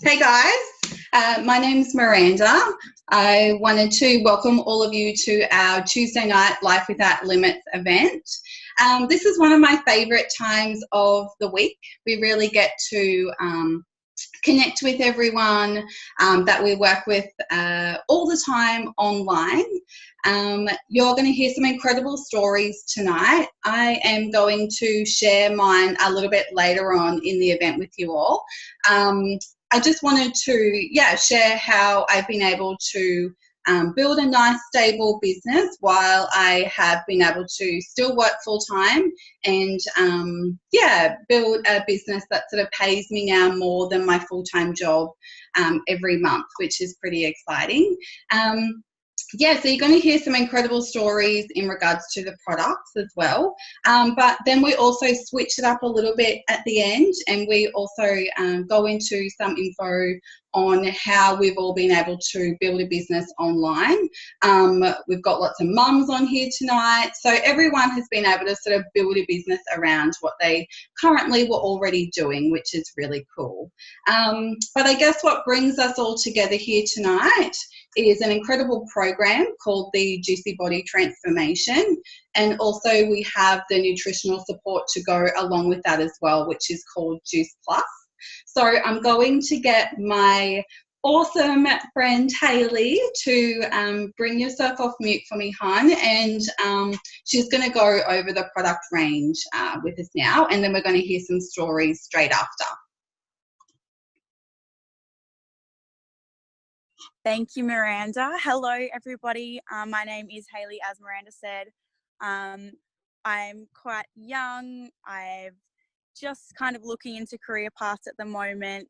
Hey guys, my name's Miranda. I wanted to welcome all of you to our Tuesday night Life Without Limits event. This is one of my favourite times of the week. We really get to connect with everyone that we work with all the time online. You're going to hear some incredible stories tonight. I am going to share mine a little bit later on in the event with you all. I just wanted to, share how I've been able to build a nice, stable business while I have been able to still work full time and, build a business that sort of pays me now more than my full-time job every month, which is pretty exciting. So you're going to hear some incredible stories in regards to the products as well. But then we also switch it up a little bit at the end, and we also go into some info on how we've all been able to build a business online. We've got lots of mums on here tonight. So everyone has been able to sort of build a business around what they currently were already doing, which is really cool. But I guess what brings us all together here tonight is an incredible program called the Juicy Body Transformation. And also we have the nutritional support to go along with that as well, which is called Juice Plus. So I'm going to get my awesome friend Hayley to bring yourself off mute for me, hon, and she's going to go over the product range with us now, and then we're going to hear some stories straight after. Thank you, Miranda. Hello, everybody. My name is Hayley, as Miranda said. I'm quite young. I've just kind of looking into career paths at the moment.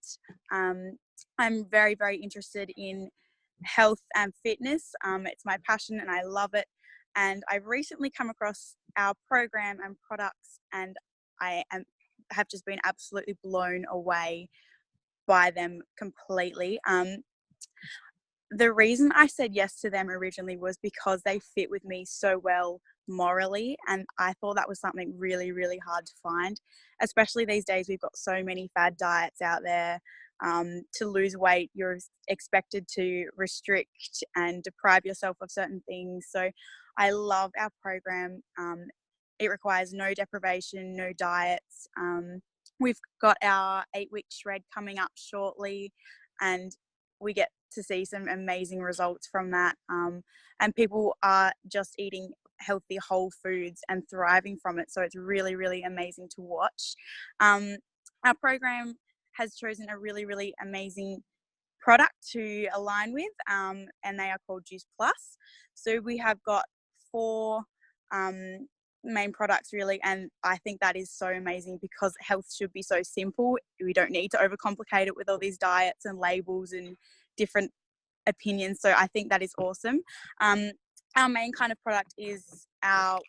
I'm very, very interested in health and fitness. It's my passion and I love it. And I've recently come across our program and products, and I have just been absolutely blown away by them completely. The reason I said yes to them originally was because they fit with me so well morally, and I thought that was something really, really hard to find, especially these days. We've got so many fad diets out there. To lose weight, you're expected to restrict and deprive yourself of certain things. So I love our program. It requires no deprivation, no diets. We've got our 8-week shred coming up shortly, and we get to see some amazing results from that. And people are just eating healthy whole foods and thriving from it. So it's really, really amazing to watch. Our program has chosen a really, really amazing product to align with, and they are called Juice Plus. So we have got 4 main products really, and I think that is so amazing because health should be so simple. We don't need to overcomplicate it with all these diets and labels and different opinions. So I think that is awesome. Our main kind of product is our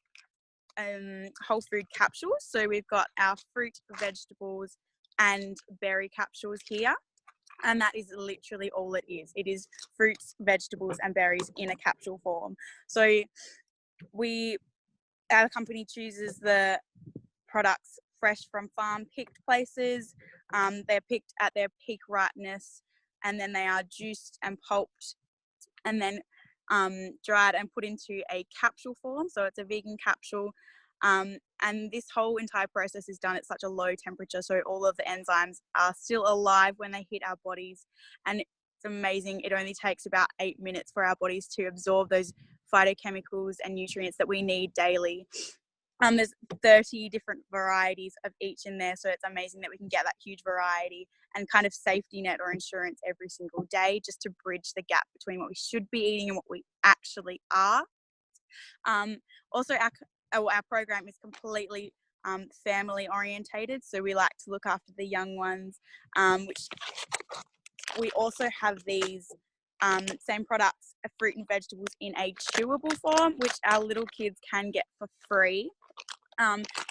whole food capsules. So we've got our fruit, vegetables and berry capsules here, and that is literally all it is. It is fruits, vegetables and berries in a capsule form. So our company chooses the products fresh from farm picked places. They're picked at their peak ripeness, and then they are juiced and pulped and then dried and put into a capsule form. So it's a vegan capsule. And this whole entire process is done at such a low temperature, so all of the enzymes are still alive when they hit our bodies, and it's amazing. It only takes about 8 minutes for our bodies to absorb those phytochemicals and nutrients that we need daily. There's 30 different varieties of each in there, so it's amazing that we can get that huge variety and kind of safety net or insurance every single day, just to bridge the gap between what we should be eating and what we actually are. Also, our program is completely family orientated, so we like to look after the young ones, which we also have these same products, fruit and vegetables in a chewable form, which our little kids can get for free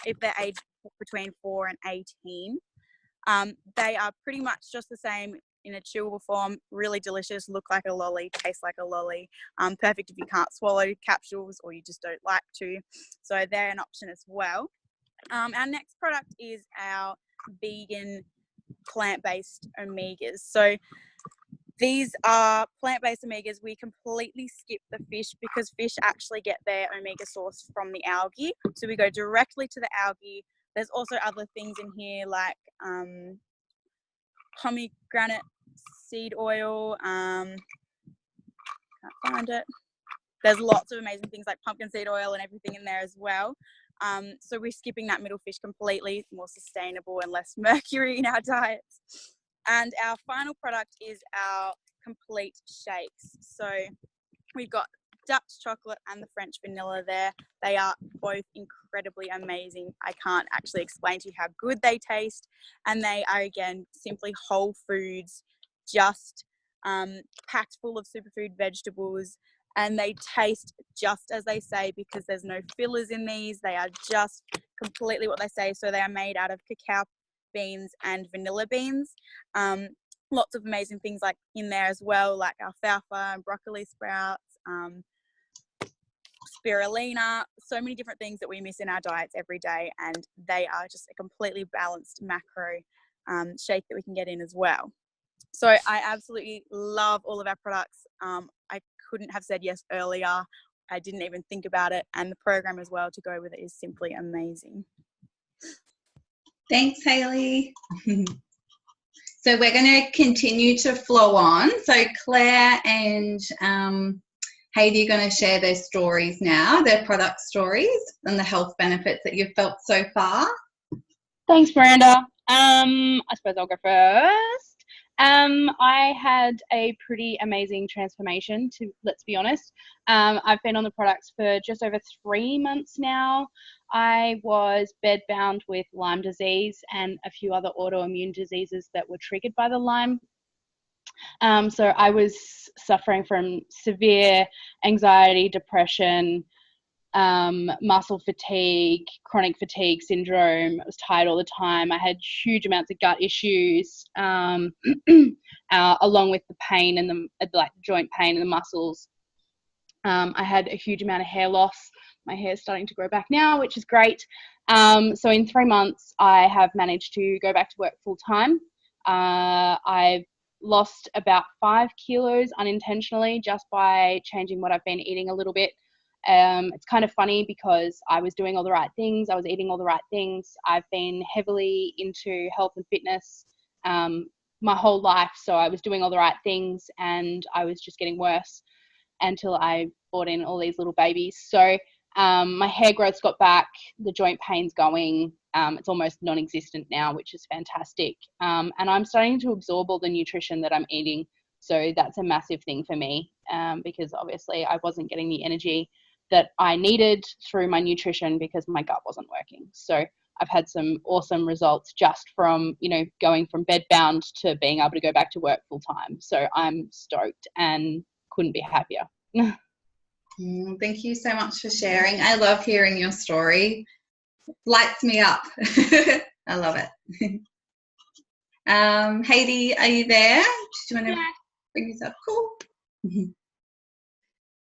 if they're aged between 4 and 18. They are pretty much just the same in a chewable form, really delicious, look like a lolly, taste like a lolly. Perfect if you can't swallow capsules or you just don't like to. So they're an option as well. Our next product is our vegan plant-based omegas. So these are plant-based omegas. We completely skip the fish because fish actually get their omega source from the algae. So we go directly to the algae. There's also other things in here like pomegranate seed oil. Can't find it. There's lots of amazing things like pumpkin seed oil and everything in there as well. So we're skipping that middle fish completely. It's more sustainable and less mercury in our diets. And our final product is our complete shakes. So we've got Dutch chocolate and the French vanilla there. They are both incredibly amazing. I can't actually explain to you how good they taste. And they are, again, simply whole foods, just packed full of superfood vegetables. And they taste just as they say because there's no fillers in these. They are just completely what they say. So they are made out of cacao beans and vanilla beans. Lots of amazing things like in there as well, like alfalfa and broccoli sprouts, spirulina, so many different things that we miss in our diets every day, and they are just a completely balanced macro shake that we can get in as well. So I absolutely love all of our products. I couldn't have said yes earlier. I didn't even think about it, and the program as well to go with it is simply amazing. Thanks, Hayley. So we're going to continue to flow on. So Claire and Heidi are going to share their stories now, their product stories and the health benefits that you've felt so far. Thanks, Miranda. I suppose I'll go first. I had a pretty amazing transformation, let's be honest. I've been on the products for just over 3 months now. I was bedbound with Lyme disease and a few other autoimmune diseases that were triggered by the Lyme. So I was suffering from severe anxiety, depression, muscle fatigue, chronic fatigue syndrome. I was tired all the time. I had huge amounts of gut issues, along with the pain and the joint pain in the muscles. I had a huge amount of hair loss. My hair is starting to grow back now, which is great. So in 3 months, I have managed to go back to work full time. I've lost about 5 kilos unintentionally just by changing what I've been eating a little bit. It's kind of funny because I was doing all the right things. I was eating all the right things. I've been heavily into health and fitness my whole life. So I was doing all the right things and I was just getting worse until I brought in all these little babies. So my hair growth's got back, the joint pain's going. It's almost non-existent now, which is fantastic. And I'm starting to absorb all the nutrition that I'm eating. So that's a massive thing for me because obviously I wasn't getting the energy that I needed through my nutrition because my gut wasn't working. So I've had some awesome results just from, going from bedbound to being able to go back to work full time. So I'm stoked and couldn't be happier. Thank you so much for sharing. I love hearing your story. Lights me up. I love it. Heidi, are you there? Do you want to bring yourself? Cool.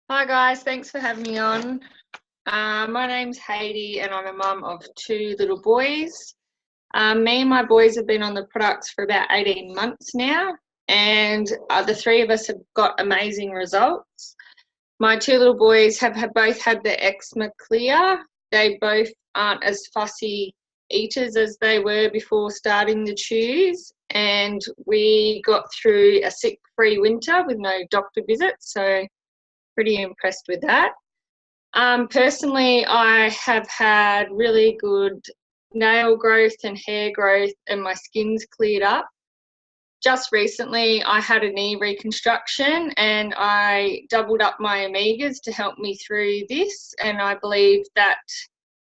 Hi guys, thanks for having me on. My name's Heidi and I'm a mum of 2 little boys. Me and my boys have been on the products for about 18 months now, and the 3 of us have got amazing results. My 2 little boys have both had their eczema clear. They both aren't as fussy eaters as they were before starting the chews, and we got through a sick-free winter with no doctor visits, so pretty impressed with that. Personally, I have had really good nail growth and hair growth and my skin's cleared up. Just recently, I had a knee reconstruction and I doubled up my omegas to help me through this, and I believe that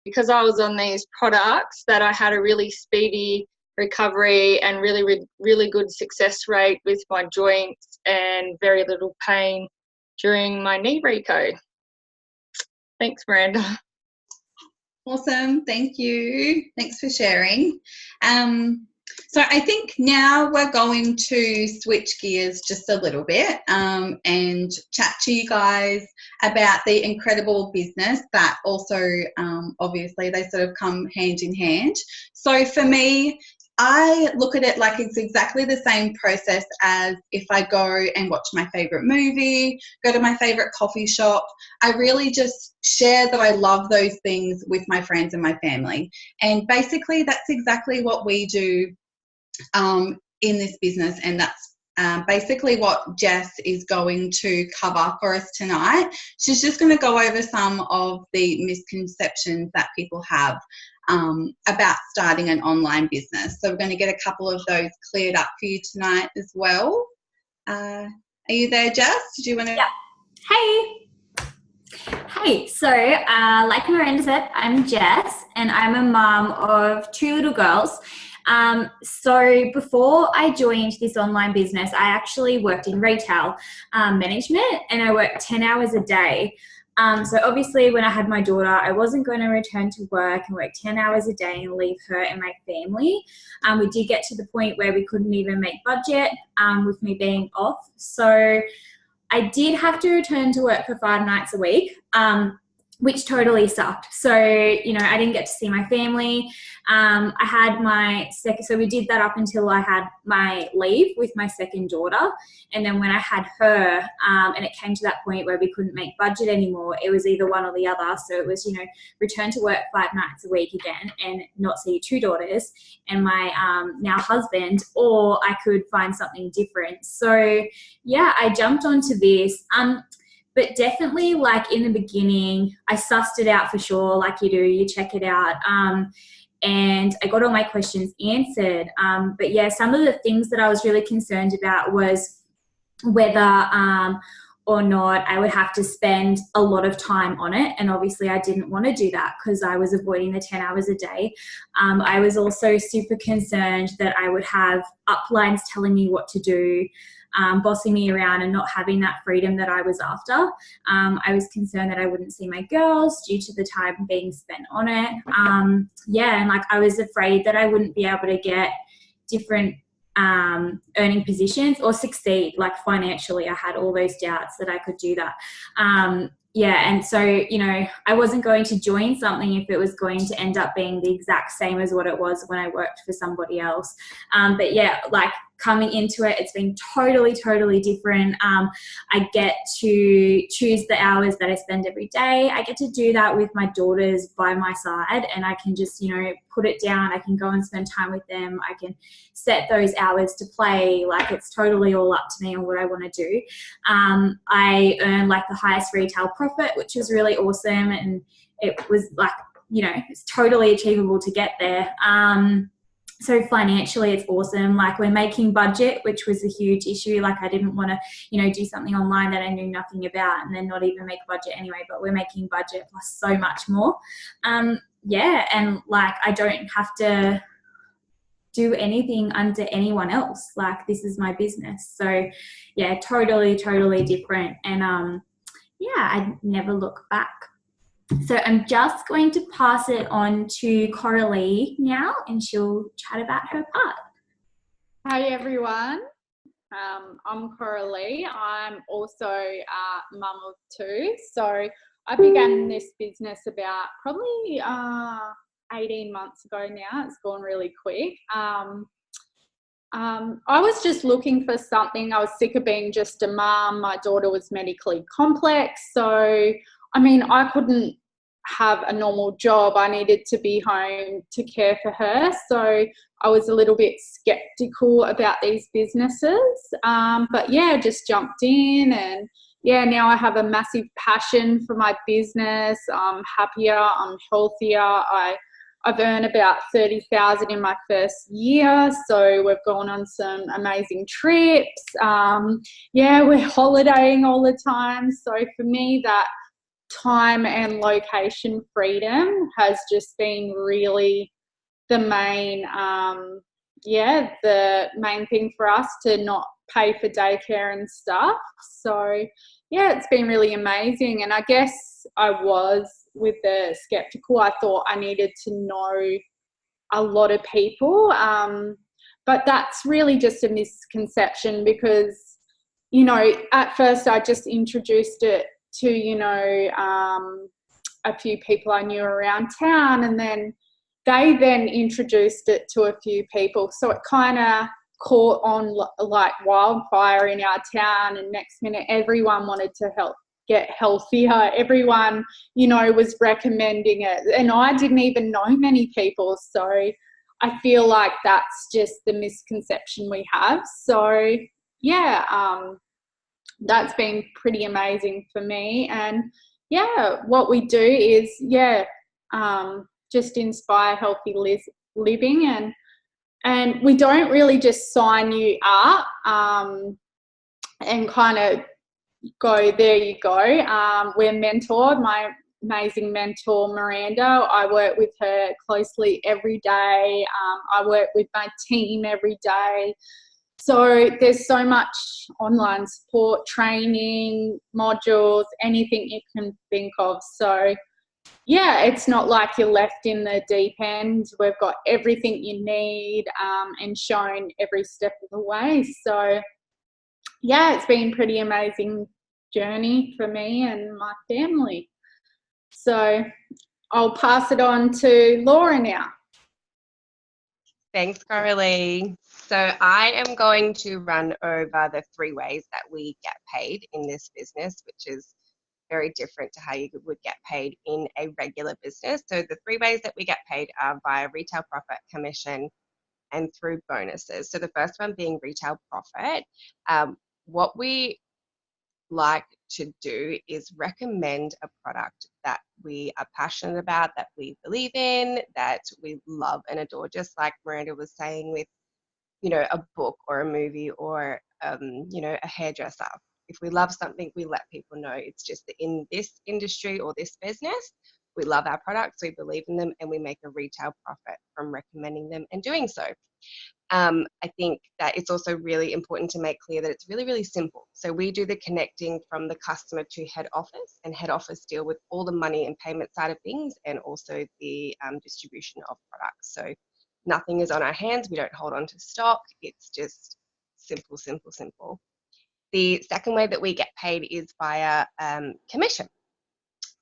because I was on these products that I had a really speedy recovery and really good success rate with my joints and very little pain during my knee reco. Thanks, Miranda. Awesome. Thank you. Thanks for sharing. So I think now we're going to switch gears just a little bit and chat to you guys about the incredible business that also obviously they sort of come hand in hand. So for me, I look at it like it's exactly the same process as if I go and watch my favorite movie, go to my favorite coffee shop. I really just share that I love those things with my friends and my family. And basically, that's exactly what we do in this business, and that's basically what Jess is going to cover for us tonight. She's just going to go over some of the misconceptions that people have about starting an online business. So we're going to get a couple of those cleared up for you tonight as well. Are you there, Jess? Did you want to? Yeah. Hey, so like Miranda said, I'm Jess and I'm a mum of 2 little girls. So before I joined this online business, I actually worked in retail management, and I worked 10 hours a day. So obviously when I had my daughter, I wasn't going to return to work and work 10 hours a day and leave her and my family. We did get to the point where we couldn't even make budget with me being off. So I did have to return to work for 5 nights a week, which totally sucked. So, you know, I didn't get to see my family. I had my second, so we did that up until I had my leave with my second daughter. And then when I had her, and it came to that point where we couldn't make budget anymore, it was either one or the other. So it was, you know, return to work 5 nights a week again and not see 2 daughters and my now husband, or I could find something different. So yeah, I jumped onto this. But definitely, like in the beginning, I sussed it out for sure, like you do, you check it out. And I got all my questions answered. But yeah, some of the things that I was really concerned about was whether or not I would have to spend a lot of time on it. And obviously I didn't want to do that because I was avoiding the 10 hours a day. I was also super concerned that I would have uplines telling me what to do, bossing me around and not having that freedom that I was after. I was concerned that I wouldn't see my girls due to the time being spent on it. Yeah, and like I was afraid that I wouldn't be able to get different earning positions or succeed, like financially. I had all those doubts that I could do that. Yeah, and so, you know, I wasn't going to join something if it was going to end up being the exact same as what it was when I worked for somebody else. But yeah, like coming into it, it's been totally different. I get to choose the hours that I spend every day. I get to do that with my daughters by my side, and I can just, you know, put it down. I can go and spend time with them. I can set those hours to play. Like it's totally all up to me on what I want to do. I earn like the highest retail profit, which was really awesome. And it was like, you know, it's totally achievable to get there. So financially it's awesome. Like we're making budget, which was a huge issue. Like I didn't want to, you know, do something online that I knew nothing about and then not even make budget anyway, but we're making budget plus so much more. Yeah, and like I don't have to do anything under anyone else. Like this is my business. So yeah, totally different. And yeah, I never look back. So I'm just going to pass it on to Coralie now, and she'll chat about her part. Hi everyone, I'm Coralie. I'm also a mum of 2. So I began this business about probably 18 months ago now. It's gone really quick. I was just looking for something. I was sick of being just a mum. My daughter was medically complex. So, I mean, I couldn't have a normal job. I needed to be home to care for her. So I was a little bit skeptical about these businesses. But yeah, just jumped in, and yeah, now I have a massive passion for my business. I'm happier, I'm healthier. I've earned about 30,000 in my first year, so we've gone on some amazing trips. Yeah, we're holidaying all the time. So for me, that time and location freedom has just been really the main, the main thing for us, to not pay for daycare and stuff. So yeah, it's been really amazing. And I guess I was with the skeptical. I thought I needed to know a lot of people, but that's really just a misconception, because, you know, at first I just introduced it to, you know, a few people I knew around town, and then, they then introduced it to a few people. So it kind of caught on like wildfire in our town, and next minute everyone wanted to get healthier. Everyone, was recommending it, and I didn't even know many people. So I feel like that's just the misconception we have. So yeah, that's been pretty amazing for me. And yeah, what we do is just inspire healthy living, and we don't really just sign you up and kind of go, there you go. We're mentored. My amazing mentor, Miranda, I work with her closely every day. I work with my team every day. So there's so much online support, training, modules, anything you can think of. So yeah, it's not like you're left in the deep end. We've got everything you need and shown every step of the way. So yeah, it's been a pretty amazing journey for me and my family. So I'll pass it on to Laura now. Thanks, Coralie. So I am going to run over the 3 ways that we get paid in this business, which is very different to how you would get paid in a regular business. So the 3 ways that we get paid are via retail profit, commission, and through bonuses. So the first one being retail profit. What we like to do is recommend a product that we are passionate about, that we believe in, that we love and adore, just like Miranda was saying with, a book or a movie or, a hairdresser. If we love something, we let people know. It's just that in this industry or this business, we love our products, we believe in them, and we make a retail profit from recommending them and doing so. I think that it's also really important to make clear that it's really, really simple. So we do the connecting from the customer to head office, and head office deal with all the money and payment side of things, and also the distribution of products. So nothing is on our hands. We don't hold on to stock. It's just simple, simple, simple. The second way that we get paid is via commission.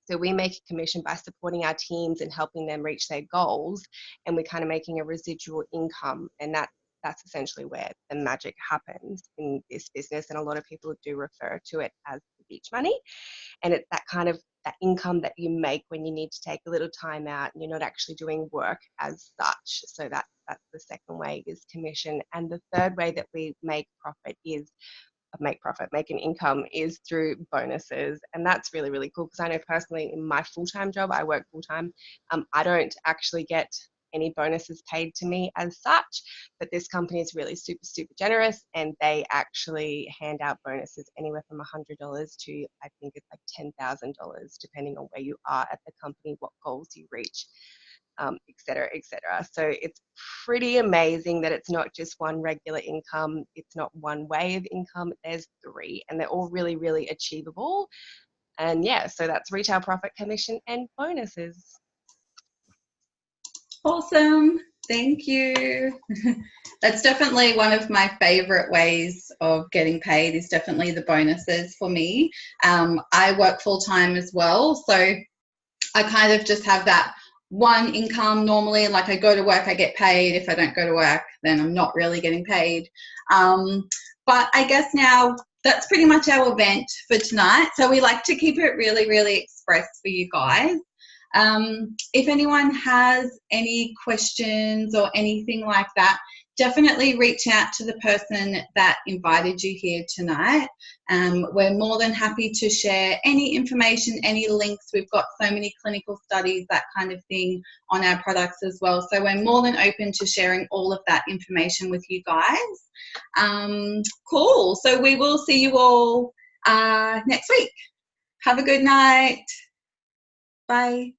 So we make a commission by supporting our teams and helping them reach their goals, and we're kind of making a residual income, and that's essentially where the magic happens in this business. And a lot of people do refer to it as the beach money, and it's that kind of that income that you make when you need to take a little time out and you're not actually doing work as such. So that's the second way, is commission. And the third way that we make an income is through bonuses. And that's really, really cool, because I know personally in my full-time job, I work full-time, I don't actually get any bonuses paid to me as such, but this company is really super, super generous, and they actually hand out bonuses anywhere from $100 to, I think it's like $10,000, depending on where you are at the company, what goals you reach, et cetera, et cetera. So it's pretty amazing that it's not just one regular income. It's not one way of income. There's 3, and they're all really, really achievable. And yeah, so that's retail profit, commission, and bonuses. Awesome. Thank you. That's definitely one of my favorite ways of getting paid, is definitely the bonuses for me. I work full-time as well, so I kind of just have that one income normally. Like, I go to work, I get paid. If I don't go to work, then I'm not really getting paid. But I guess now that's pretty much our event for tonight. So we like to keep it really, really express for you guys. If anyone has any questions or anything like that, definitely reach out to the person that invited you here tonight. We're more than happy to share any information, any links. We've got so many clinical studies, that kind of thing, on our products as well. So we're more than open to sharing all of that information with you guys. Cool. So we will see you all next week. Have a good night. Bye.